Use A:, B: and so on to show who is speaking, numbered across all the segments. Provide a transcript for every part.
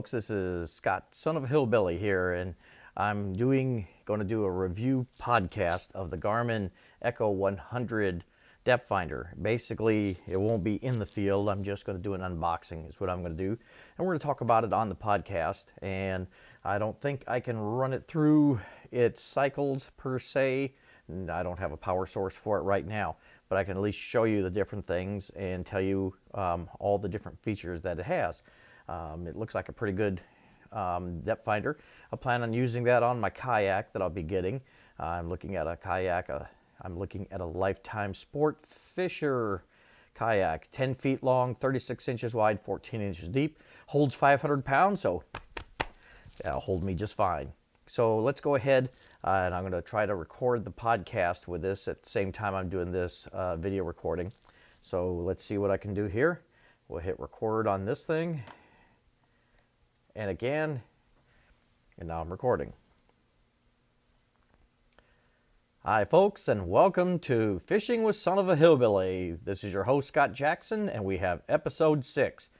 A: folks, this is Scott, son of a Hillbilly here, and I'm going to do a review podcast of the Garmin Echo 100 depth finder. Basically, it won't be in the field. I'm just going to do an unboxing is what I'm going to do, and we're going to talk about it on the podcast. And I don't think I can run it through its cycles per se. I don't have a power source for it right now, but I can at least show you the different things and tell you all the different features that it has. It looks like a pretty good depth finder. I plan on using that on my kayak that I'll be getting. I'm looking at a kayak. I'm looking at a Lifetime Sport Fisher kayak, 10 feet long, 36 inches wide, 14 inches deep. Holds 500 pounds, so that'll hold me just fine. So let's go ahead and I'm going to try to record the podcast with this at the same time I'm doing this video recording. So let's see what I can do here. We'll hit record on this thing. And again, and now I'm recording. Hi folks, and welcome to Fishing with Son of a Hillbilly. This is your host Scott Jackson, and we have episode 6.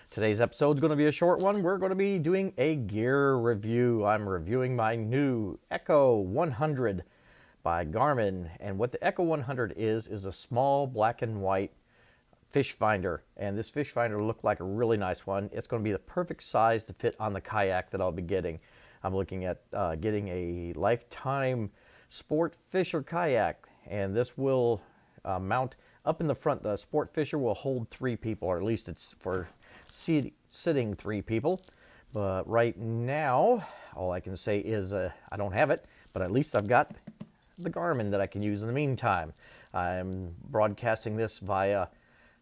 A: Today's episode is going to be a short one. We're going to be doing a gear review. I'm reviewing my new Echo 100 by Garmin, and what the Echo 100 is a small black and white fish finder, and this fish finder looked like a really nice one. It's going to be the perfect size to fit on the kayak that I'll be getting. I'm looking at getting a Lifetime Sport Fisher kayak, and this will mount up in the front. The Sport Fisher will hold 3 people, or at least it's for sitting 3 people. But right now, all I can say is I don't have it, but at least I've got the Garmin that I can use in the meantime. I'm broadcasting this via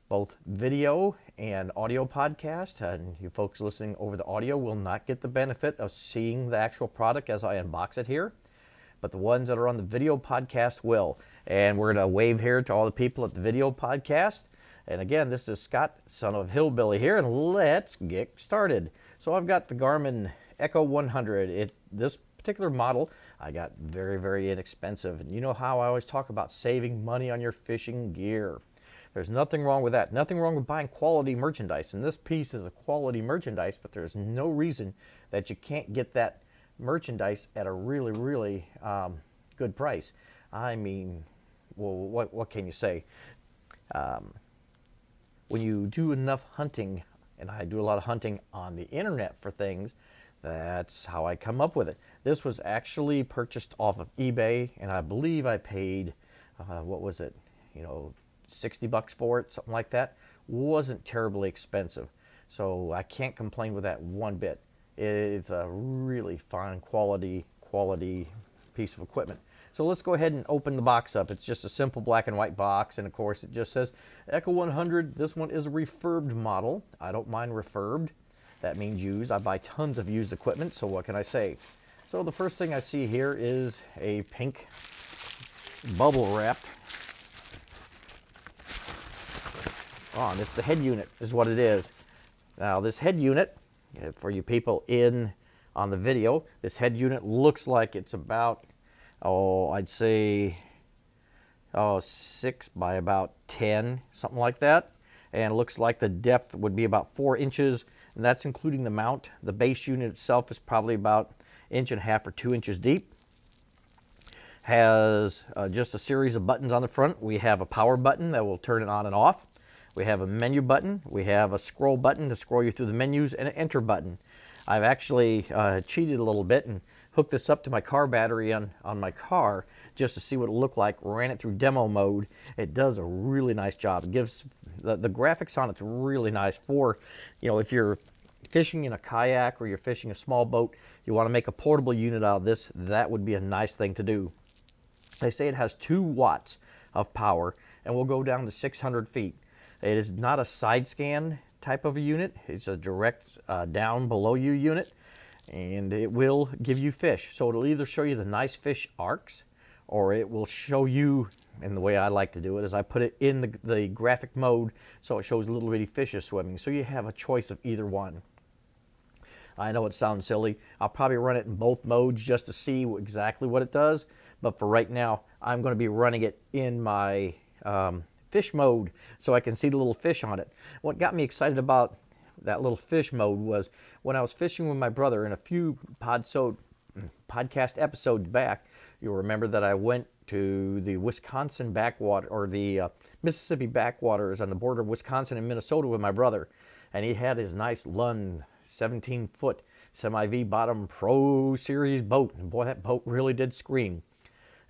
A: both video and audio podcast, and you folks listening over the audio will not get the benefit of seeing the actual product as I unbox it here, but the ones that are on the video podcast will. And we're going to wave here to all the people at the video podcast. And again, this is Scott, son of Hillbilly here, and let's get started. So I've got the Garmin Echo 100. This particular model I got very, very inexpensive. And you know how I always talk about saving money on your fishing gear. There's nothing wrong with that. Nothing wrong with buying quality merchandise. And this piece is a quality merchandise, but there's no reason that you can't get that merchandise at a really, really good price. I mean, well, what can you say? When you do enough hunting, and I do a lot of hunting on the internet for things, that's how I come up with it. This was actually purchased off of eBay, and I believe I paid, what was it, $60 for it, something like that. Wasn't terribly expensive, so I can't complain with that one bit. It's a really fine quality piece of equipment. So let's go ahead and open the box up. It's just a simple black and white box, and of course it just says Echo 100. This one is a refurbed model. I don't mind refurbed. That means used. I buy tons of used equipment, so what can I say? So the first thing I see here is a pink bubble wrap. Oh, and it's the head unit is what it is. Now this head unit, for you people in on the video, this head unit looks like it's about, I'd say 6 by about 10, something like that. And it looks like the depth would be about 4 inches, and that's including the mount. The base unit itself is probably about 1.5 inches or 2 inches deep. Has just a series of buttons on the front. We have a power button that will turn it on and off. We have a menu button. We have a scroll button to scroll you through the menus, and an enter button. I've actually cheated a little bit and hooked this up to my car battery on my car just to see what it looked like. Ran it through demo mode. It does a really nice job. It gives the graphics on it's really nice for, if you're fishing in a kayak or you're fishing a small boat, you want to make a portable unit out of this, that would be a nice thing to do. They say it has 2 watts of power and will go down to 600 feet. It is not a side scan type of a unit. It's a direct down below you unit, and it will give you fish. So it'll either show you the nice fish arcs, or it will show you, and the way I like to do it is I put it in the graphic mode so it shows little bitty fishes swimming. So you have a choice of either one. I know it sounds silly. I'll probably run it in both modes just to see exactly what it does, but for right now I'm going to be running it in my fish mode so I can see the little fish on it. What got me excited about that little fish mode was when I was fishing with my brother in a few podcast episodes back. You'll remember that I went to the Wisconsin backwater, or the Mississippi backwaters on the border of Wisconsin and Minnesota with my brother. And he had his nice Lund 17-foot semi-V bottom Pro Series boat. And boy, that boat really did scream.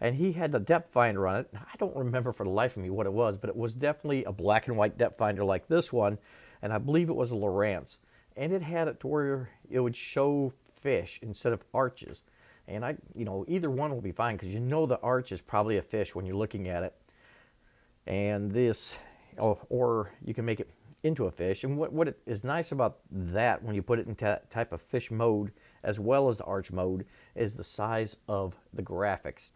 A: And he had the depth finder on it. I don't remember for the life of me what it was, but it was definitely a black and white depth finder like this one. And I believe it was a Lowrance. And it had it to where it would show fish instead of arches. And either one will be fine, because the arch is probably a fish when you're looking at it. And this, or you can make it into a fish. And what is nice about that when you put it in type of fish mode as well as the arch mode is the size of the graphics.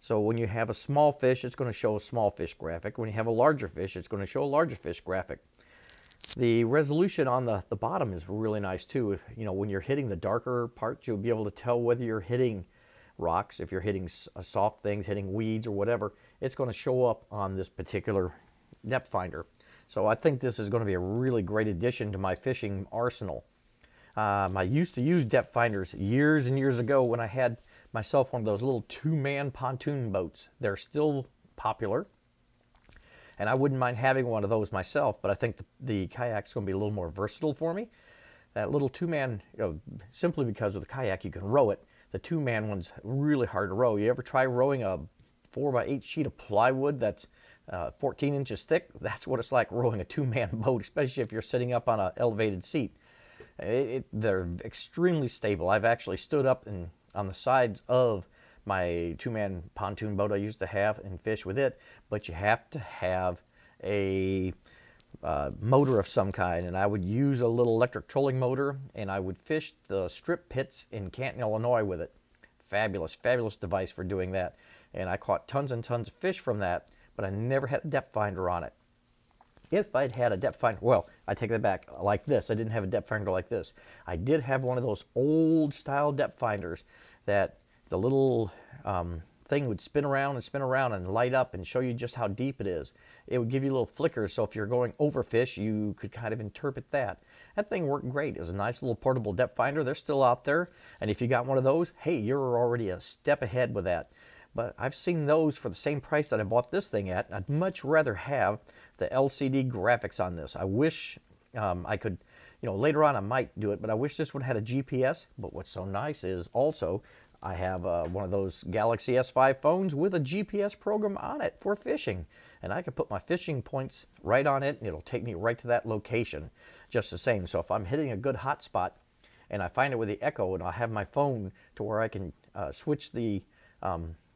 A: So when you have a small fish, it's going to show a small fish graphic. When you have a larger fish, it's going to show a larger fish graphic. The resolution on the bottom is really nice too. When you're hitting the darker parts, you'll be able to tell whether you're hitting rocks, if you're hitting soft things, hitting weeds or whatever. It's going to show up on this particular depth finder. So I think this is going to be a really great addition to my fishing arsenal. I used to use depth finders years and years ago when I had myself one of those little two-man pontoon boats. They're still popular. And I wouldn't mind having one of those myself, but I think the kayak's going to be a little more versatile for me. That little two-man, simply because with the kayak you can row it. The two-man one's really hard to row. You ever try rowing a 4x8 sheet of plywood that's 14 inches thick? That's what it's like rowing a two-man boat, especially if you're sitting up on an elevated seat. They're extremely stable. I've actually stood up on the sides of my two-man pontoon boat I used to have and fish with it, but you have to have a motor of some kind, and I would use a little electric trolling motor, and I would fish the strip pits in Canton, Illinois with it. Fabulous, fabulous device for doing that, and I caught tons and tons of fish from that, but I never had a depth finder on it. If I'd had a depth finder, well, I take that back, like this. I didn't have a depth finder like this. I did have one of those old style depth finders that the little thing would spin around and light up and show you just how deep it is. It would give you little flickers, so if you're going overfish, you could kind of interpret that. That thing worked great. It was a nice little portable depth finder. They're still out there, and if you got one of those, hey, you're already a step ahead with that. But I've seen those for the same price that I bought this thing at. I'd much rather have the LCD graphics on this. I wish I could, later on I might do it, but I wish this one had a GPS. But what's so nice is also I have one of those Galaxy S5 phones with a GPS program on it for fishing. And I can put my fishing points right on it, and it'll take me right to that location just the same. So if I'm hitting a good hot spot and I find it with the Echo, and I'll have my phone to where I can switch the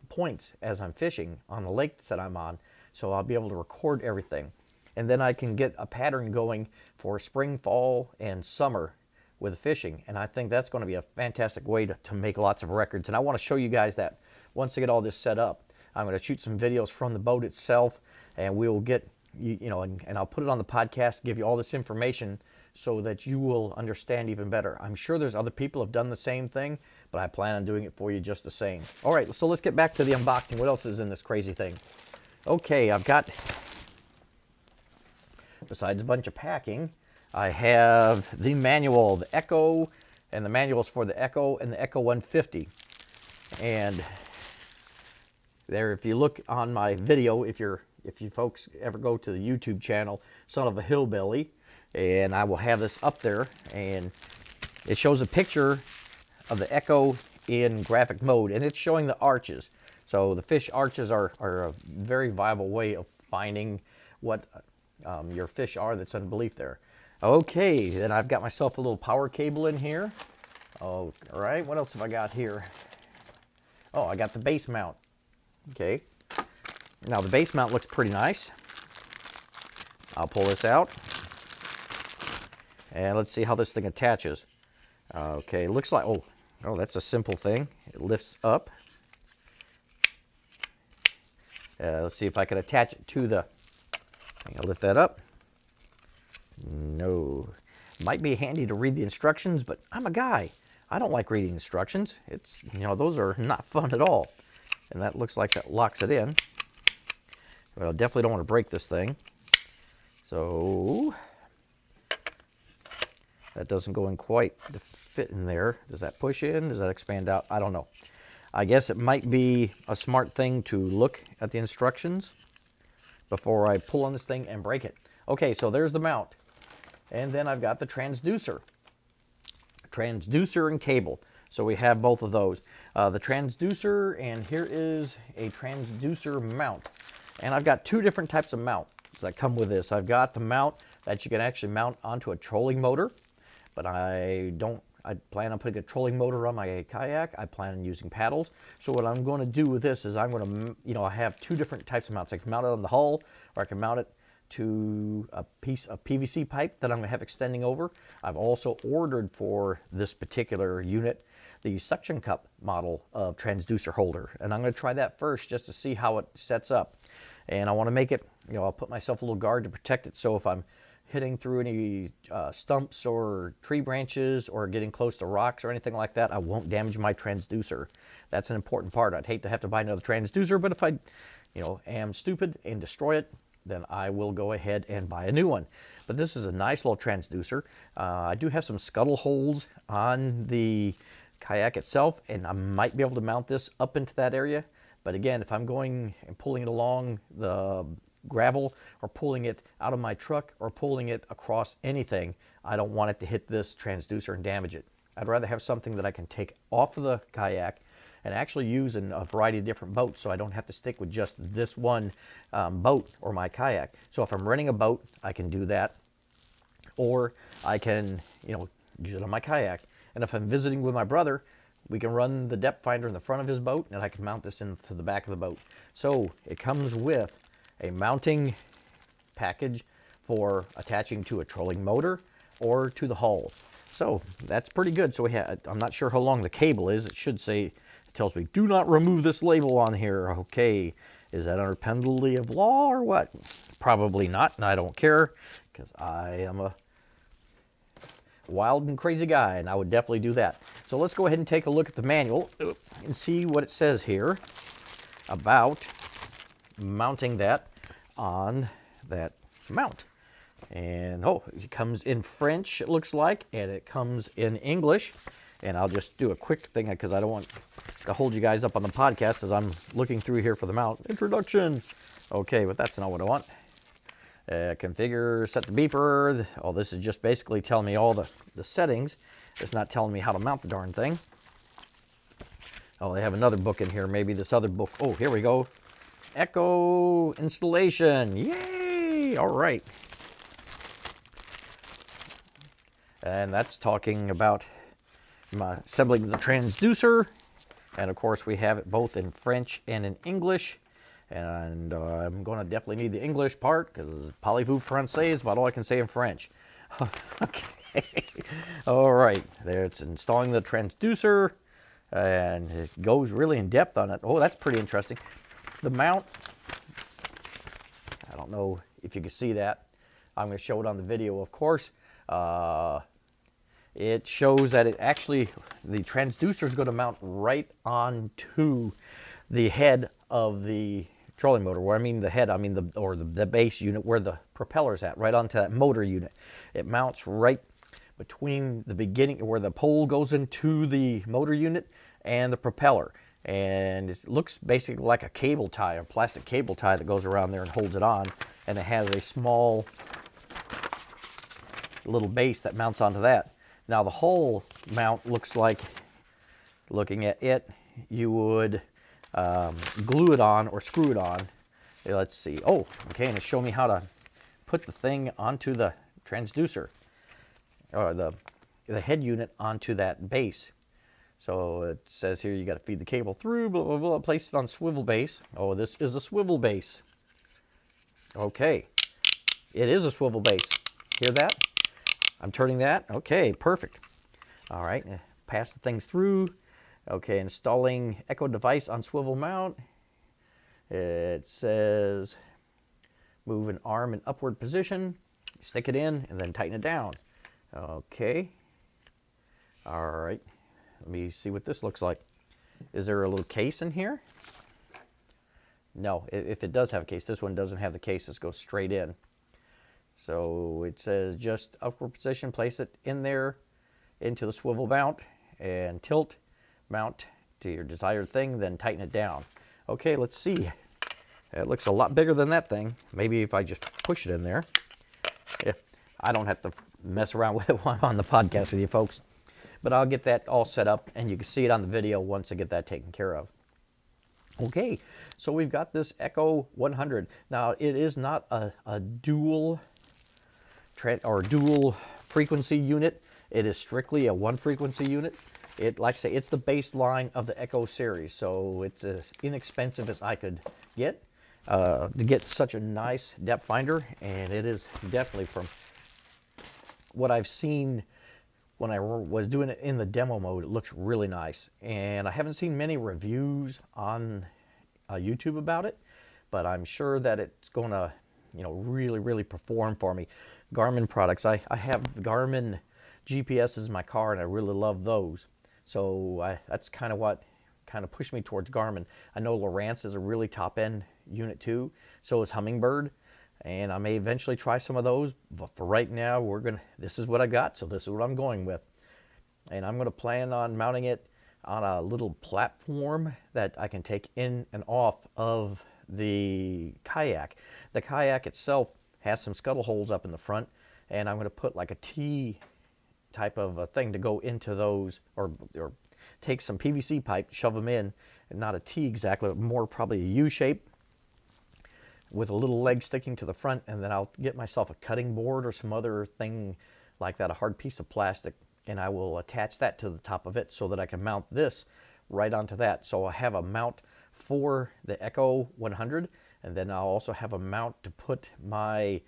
A: points as I'm fishing on the lake that I'm on, so I'll be able to record everything. And then I can get a pattern going for spring, fall, and summer with fishing, and I think that's going to be a fantastic way to make lots of records. And I want to show you guys that once I get all this set up. I'm going to shoot some videos from the boat itself, and we'll get and I'll put it on the podcast, give you all this information so that you will understand even better. I'm sure there's other people who have done the same thing, but I plan on doing it for you just the same. All right, so let's get back to the unboxing. What else is in this crazy thing? Okay, I've got, besides a bunch of packing, I have the manual, the Echo, and the manuals for the Echo and the Echo 150. And there, if you look on my video, if you folks ever go to the YouTube channel, Son of a Hillbilly, and I will have this up there, and it shows a picture of the Echo in graphic mode, and it's showing the arches. So the fish arches are a very viable way of finding what your fish are that's in belief there. Okay, then I've got myself a little power cable in here. Oh, all right, what else have I got here? Oh, I got the base mount. Okay, now the base mount looks pretty nice. I'll pull this out, and let's see how this thing attaches. Okay, looks like, oh, that's a simple thing. It lifts up. Let's see if I can attach it to the, I'll lift that up. No, might be handy to read the instructions, but I'm a guy. I don't like reading instructions. It's, those are not fun at all. And that looks like that locks it in. Well, definitely don't want to break this thing. So, That doesn't go in quite to fit in there. Does that push in? Does that expand out? I don't know. I guess it might be a smart thing to look at the instructions before I pull on this thing and break it. Okay, so there's the mount. And then I've got the transducer. Transducer and cable. So we have both of those. The transducer, and here is a transducer mount. And I've got two different types of mounts that come with this. I've got the mount that you can actually mount onto a trolling motor, but I plan on putting a trolling motor on my kayak. I plan on using paddles. So what I'm going to do with this is I'm going to, I have two different types of mounts. I can mount it on the hull, or I can mount it to a piece of PVC pipe that I'm going to have extending over. I've also ordered for this particular unit the suction cup model of transducer holder, and I'm going to try that first just to see how it sets up. And I want to make it, I'll put myself a little guard to protect it, so if I'm hitting through any stumps or tree branches or getting close to rocks or anything like that, I won't damage my transducer. That's an important part. I'd hate to have to buy another transducer, but if I am stupid and destroy it, then I will go ahead and buy a new one. But this is a nice little transducer. I do have some scuttle holes on the kayak itself, and I might be able to mount this up into that area. But again, if I'm going and pulling it along the gravel, or pulling it out of my truck, or pulling it across anything, I don't want it to hit this transducer and damage it. I'd rather have something that I can take off of the kayak and actually use in a variety of different boats, so I don't have to stick with just this one boat or my kayak. So if I'm renting a boat, I can do that, or I can use it on my kayak. And if I'm visiting with my brother, we can run the depth finder in the front of his boat, and I can mount this into the back of the boat. So it comes with a mounting package for attaching to a trolling motor or to the hull. So that's pretty good. So I'm not sure how long the cable is. It should say, it tells me, do not remove this label on here. Okay, is that under penalty of law or what? Probably not, and I don't care, because I am a wild and crazy guy, and I would definitely do that. So let's go ahead and take a look at the manual and see what it says here about mounting that on that mount. And it comes in French, it looks like, and it comes in English. And I'll just do a quick thing because I don't want to hold you guys up on the podcast as I'm looking through here for the mount. Introduction. Okay, but that's not what I want. Configure, set the beeper. This is just basically telling me all the settings. It's not telling me how to mount the darn thing. They have another book in here. Maybe this other book. Oh, here we go. Echo installation. Yay! All right. And that's talking about assembling the transducer. And of course, we have it both in French and in English. And I'm going to definitely need the English part, because parlez-vous français is about all I can say in French. Okay. All right. There, it's installing the transducer, and it goes really in depth on it. Oh, that's pretty interesting. The mount, I don't know if you can see that. I'm going to show it on the video, of course. It shows that it actually, the transducer is going to mount right onto the head of the trolling motor. Where I mean the head, I mean the base unit where the propeller's at, right onto that motor unit. It mounts right between the beginning where the pole goes into the motor unit and the propeller. And it looks basically like a cable tie, a plastic cable tie that goes around there and holds it on. And it has a small little base that mounts onto that. Now the whole mount looks like, looking at it, you would glue it on or screw it on. Let's see. Oh, okay, and it's showing me how to put the thing onto the transducer, or the head unit onto that base. So it says here you got to feed the cable through, blah, blah, blah, place it on swivel base. Oh, this is a swivel base. Okay, it is a swivel base. Hear that? I'm turning that. Okay, perfect. All right, pass the things through. Okay, installing Echo device on swivel mount. It says move an arm in upward position, stick it in, and then tighten it down. Okay. All right. Let me see what this looks like. Is there a little case in here? No, if it does have a case, this one doesn't have the case. This goes straight in. So it says just upward position, place it in there into the swivel mount and tilt, mount to your desired thing, then tighten it down. Okay, let's see. It looks a lot bigger than that thing. Maybe if I just push it in there. Yeah, I don't have to mess around with it while I'm on the podcast with you folks. But I'll get that all set up, and you can see it on the video once I get that taken care of. Okay, so we've got this Echo 100. Now, it is not a dual frequency unit. It is strictly a one frequency unit. Like I say, it's the baseline of the Echo series, so it's as inexpensive as I could get to get such a nice depth finder, and it is definitely, from what I've seen when I was doing it in the demo mode, it looks really nice. And I haven't seen many reviews on YouTube about it, but I'm sure that it's going to, really, really perform for me. Garmin products, I have the Garmin GPSs in my car, and I really love those. So that's kind of what pushed me towards Garmin. I know Lowrance is a really top-end unit too. So is Humminbird, and I may eventually try some of those. But for right now, this is what I got, so this is what I'm going with. And I'm going to plan on mounting it on a little platform that I can take in and off of the kayak. The kayak itself has some scuttle holes up in the front, and I'm going to put like a T type of a thing to go into those, or take some PVC pipe, shove them in, and not a T exactly, but more probably a U shape with a little leg sticking to the front, and then I'll get myself a cutting board or some other thing like that, a hard piece of plastic, and I will attach that to the top of it so that I can mount this right onto that. So I'll have a mount for the Echo 100, and then I'll also have a mount to put my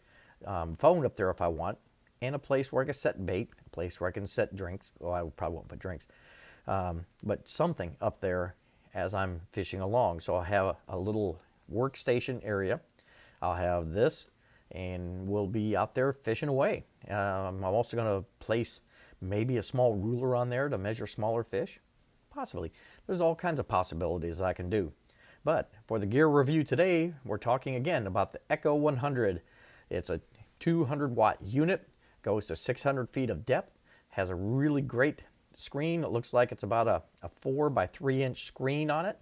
A: phone up there if I want, and a place where I can set bait, a place where I can set drinks. Well, I probably won't put drinks, but something up there as I'm fishing along. So I'll have a little workstation area. I'll have this, and we'll be out there fishing away. I'm also going to place maybe a small ruler on there to measure smaller fish. Possibly. There's all kinds of possibilities I can do. But for the gear review today, we're talking again about the Echo 100. It's a 200-watt unit, goes to 600 feet of depth, has a really great screen. It looks like it's about a 4 by 3 inch screen on it.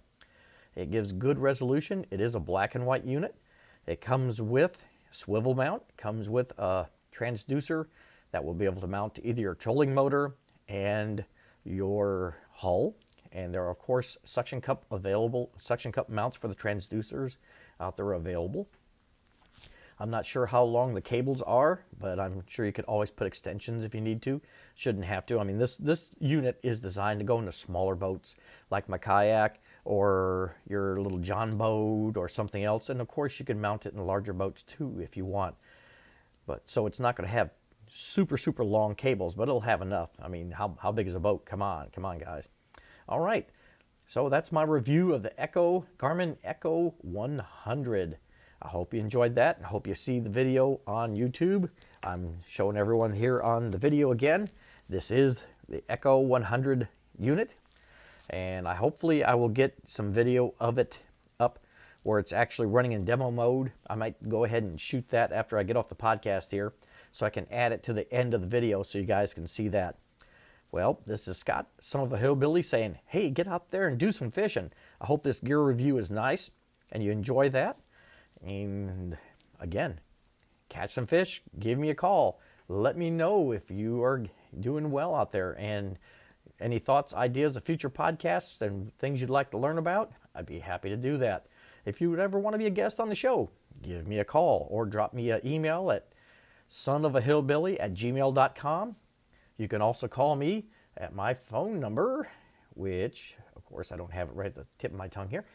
A: It gives good resolution. It is a black and white unit. It comes with swivel mount, comes with a transducer that will be able to mount to either your trolling motor and your hull. And there are, of course, suction cup mounts for the transducers out there available. I'm not sure how long the cables are, but I'm sure you could always put extensions if you need to. Shouldn't have to. I mean, this unit is designed to go into smaller boats like my kayak or your little John boat or something else. And of course, you can mount it in larger boats too if you want. But so it's not going to have super, super long cables, but it'll have enough. I mean, how big is a boat? Come on, guys. All right. So that's my review of the Garmin Echo 100. I hope you enjoyed that. I hope you see the video on YouTube. I'm showing everyone here on the video again. This is the Echo 100 unit, and hopefully I will get some video of it up where it's actually running in demo mode. I might go ahead and shoot that after I get off the podcast here, so I can add it to the end of the video so you guys can see that. Well, this is Scott, son of a hillbilly, saying, hey, get out there and do some fishing. I hope this gear review is nice and you enjoy that. And again, catch some fish, give me a call. Let me know if you are doing well out there, and any thoughts, ideas of future podcasts and things you'd like to learn about. I'd be happy to do that. If you would ever want to be a guest on the show, give me a call or drop me an email at sonofahillbilly@gmail.com. You can also call me at my phone number, which, of course, I don't have it right at the tip of my tongue here,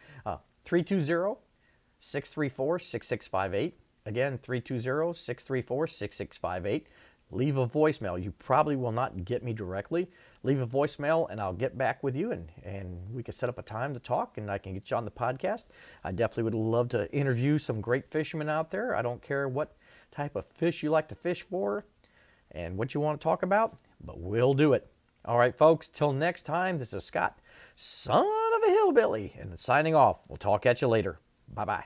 A: 320-634-6658. Again, 320-634-6658. Leave a voicemail. You probably will not get me directly. Leave a voicemail, and I'll get back with you, and we can set up a time to talk, and I can get you on the podcast. I definitely would love to interview some great fishermen out there. I don't care what type of fish you like to fish for and what you want to talk about, but we'll do it. All right, folks, till next time, this is Scott, son of a hillbilly, and signing off. We'll talk at you later. Bye-bye.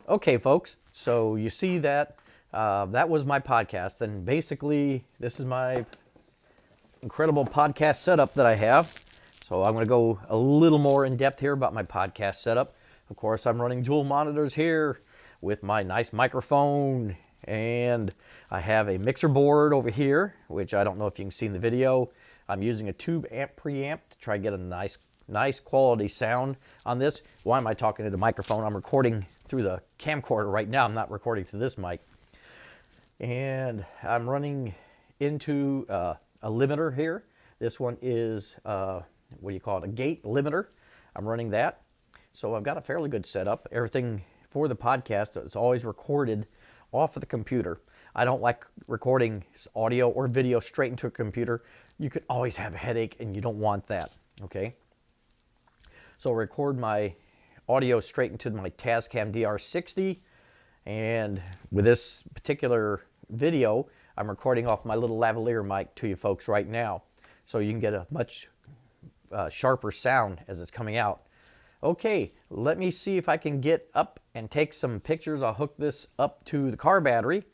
A: Okay, folks, so you see that that was my podcast, and basically this is my incredible podcast setup that I have. So I'm going to go a little more in depth here about my podcast setup. Of course, I'm running dual monitors here with my nice microphone, and I have a mixer board over here, which I don't know if you can see in the video. I'm using a tube amp preamp to try to get a nice quality sound on this. Why am I talking to the microphone? I'm recording through the camcorder right now. I'm not recording through this mic. And I'm running into a limiter here. This one is, what do you call it, a gate limiter. I'm running that. So I've got a fairly good setup. Everything for the podcast is always recorded off of the computer. I don't like recording audio or video straight into a computer. You could always have a headache, and you don't want that, okay? So I'll record my audio straight into my Tascam DR60, and with this particular video, I'm recording off my little lavalier mic to you folks right now, so you can get a much sharper sound as it's coming out. Okay, let me see if I can get up and take some pictures. I'll hook this up to the car battery,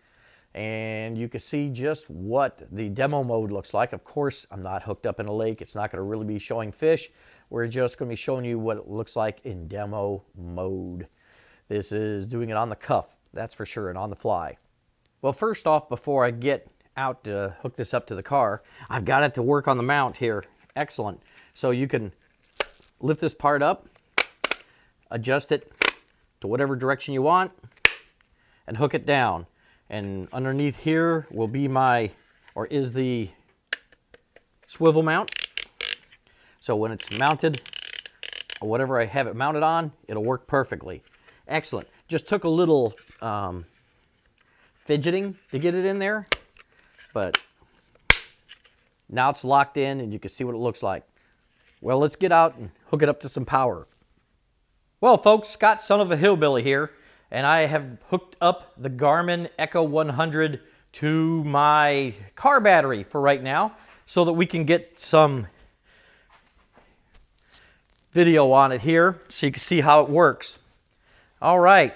A: and you can see just what the demo mode looks like. Of course, I'm not hooked up in a lake. It's not going to really be showing fish. We're just going to be showing you what it looks like in demo mode. This is doing it on the cuff, that's for sure, and on the fly. Well, first off, before I get out to hook this up to the car, I've got it to work on the mount here. Excellent. So you can lift this part up, adjust it to whatever direction you want, and hook it down. And underneath here will be is the swivel mount. So when it's mounted, or whatever I have it mounted on, it'll work perfectly. Excellent. Just took a little fidgeting to get it in there, but now it's locked in and you can see what it looks like. Well, let's get out and hook it up to some power. Well, folks, Scott, son of a hillbilly here, and I have hooked up the Garmin Echo 100 to my car battery for right now so that we can get some video on it here so you can see how it works. All right,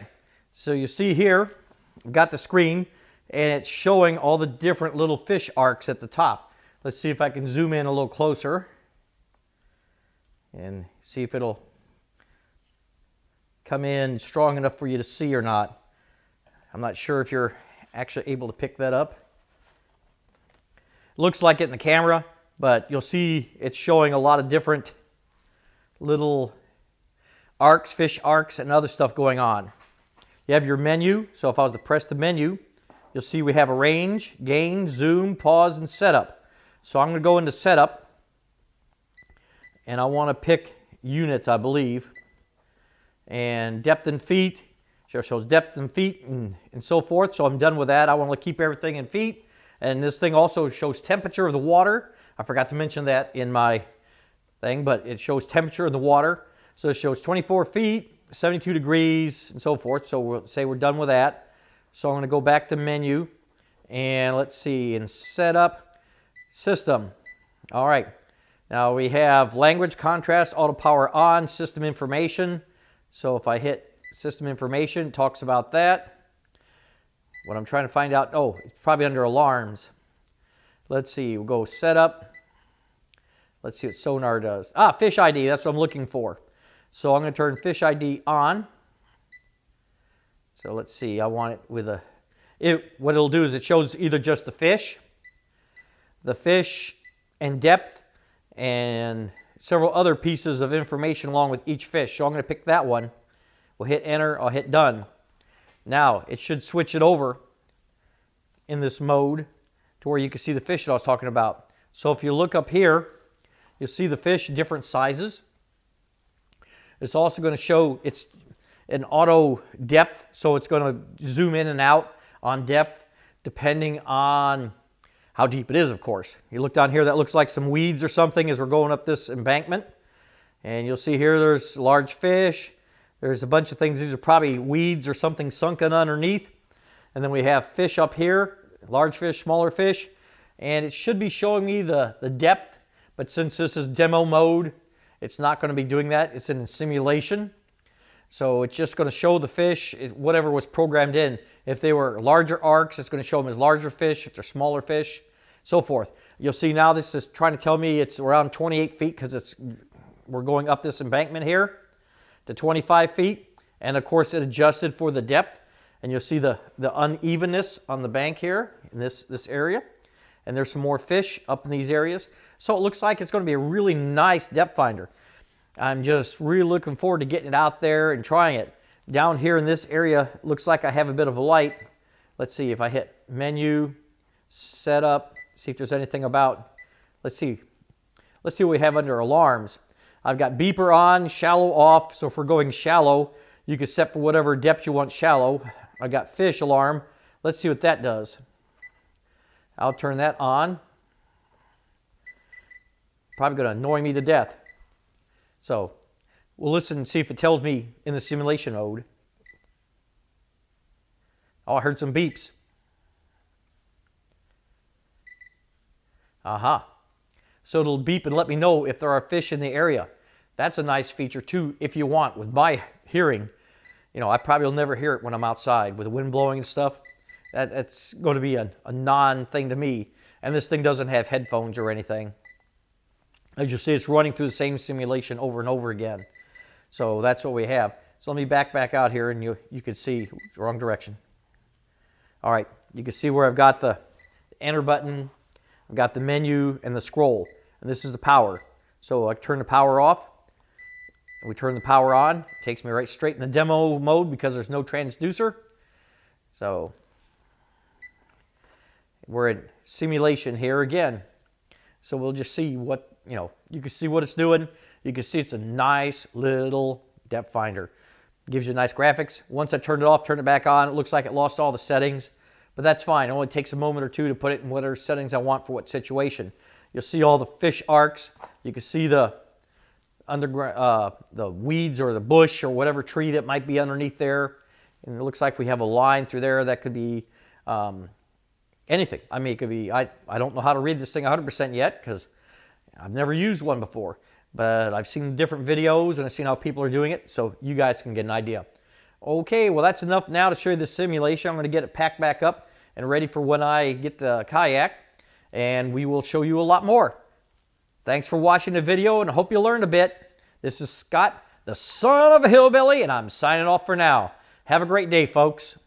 A: so you see here, I've got the screen, and it's showing all the different little fish arcs at the top. Let's see if I can zoom in a little closer and see if it'll come in strong enough for you to see or not. I'm not sure if you're actually able to pick that up. Looks like it in the camera, but you'll see it's showing a lot of different little arcs, fish arcs, and other stuff going on. You have your menu, so if I was to press the menu, you'll see we have a range, gain, zoom, pause, and setup. So I'm going to go into setup, and I want to pick units, I believe. And depth in feet, shows depth in feet and so forth. So I'm done with that. I want to keep everything in feet. And this thing also shows temperature of the water. I forgot to mention that in my thing, but it shows temperature of the water. So it shows 24 feet, 72 degrees, and so forth. So we'll say we're done with that. So I'm going to go back to menu, and let's see, in setup, system. All right. Now we have language, contrast, auto power on, system information. So if I hit system information, it talks about that. What I'm trying to find out, oh, it's probably under alarms. Let's see, we'll go setup. Let's see what sonar does. Ah, fish ID, that's what I'm looking for. So I'm going to turn fish ID on. So let's see, I want it with what it'll do is it shows either just the fish and depth, and several other pieces of information along with each fish. So I'm going to pick that one. We'll hit enter, I'll hit done. Now it should switch it over in this mode to where you can see the fish that I was talking about. So if you look up here, you'll see the fish in different sizes. It's also going to show it's an auto depth, so it's going to zoom in and out on depth depending on how deep it is, of course. You look down here, that looks like some weeds or something as we're going up this embankment. And you'll see here there's large fish. There's a bunch of things. These are probably weeds or something sunken underneath. And then we have fish up here, large fish, smaller fish. And it should be showing me the depth. But since this is demo mode, it's not going to be doing that. It's in simulation. So it's just going to show the fish, whatever was programmed in. If they were larger arcs, it's going to show them as larger fish. If they're smaller fish, so forth. You'll see now this is trying to tell me it's around 28 feet because we're going up this embankment here to 25 feet. And of course it adjusted for the depth. And you'll see the unevenness on the bank here in this area. And there's some more fish up in these areas. So it looks like it's going to be a really nice depth finder. I'm just really looking forward to getting it out there and trying it. Down here in this area, looks like I have a bit of a light. Let's see if I hit menu, setup, see if there's anything about, let's see what we have under alarms. I've got beeper on, shallow off. So if we're going shallow, you can set for whatever depth you want shallow. I got fish alarm. Let's see what that does. I'll turn that on. Probably going to annoy me to death. So we'll listen and see if it tells me in the simulation mode. Oh, I heard some beeps. Aha. So it'll beep and let me know if there are fish in the area. That's a nice feature too, if you want. With my hearing, you know, I probably will never hear it when I'm outside with the wind blowing and stuff. That's going to be a non-thing to me. And this thing doesn't have headphones or anything. As you see, it's running through the same simulation over and over again. So that's what we have. So let me back out here and you can see, oops, wrong direction. All right, you can see where I've got the enter button, I've got the menu and the scroll, and this is the power. So I turn the power off, and we turn the power on. It takes me right straight in the demo mode because there's no transducer. So we're in simulation here again. So we'll just see what, you know, you can see what it's doing. You can see it's a nice little depth finder. Gives you nice graphics. Once I turned it off, turn it back on, it looks like it lost all the settings, but that's fine. It only takes a moment or two to put it in whatever settings I want for what situation. You'll see all the fish arcs. You can see the underground, the weeds or the bush or whatever tree that might be underneath there. And it looks like we have a line through there that could be anything. I mean, it could be, I don't know how to read this thing 100% yet because I've never used one before. But I've seen different videos and I've seen how people are doing it, so you guys can get an idea. Okay, well that's enough now to show you the simulation. I'm going to get it packed back up and ready for when I get the kayak, and we will show you a lot more. Thanks for watching the video, and I hope you learned a bit. This is Scott, the son of a hillbilly, and I'm signing off for now. Have a great day, folks.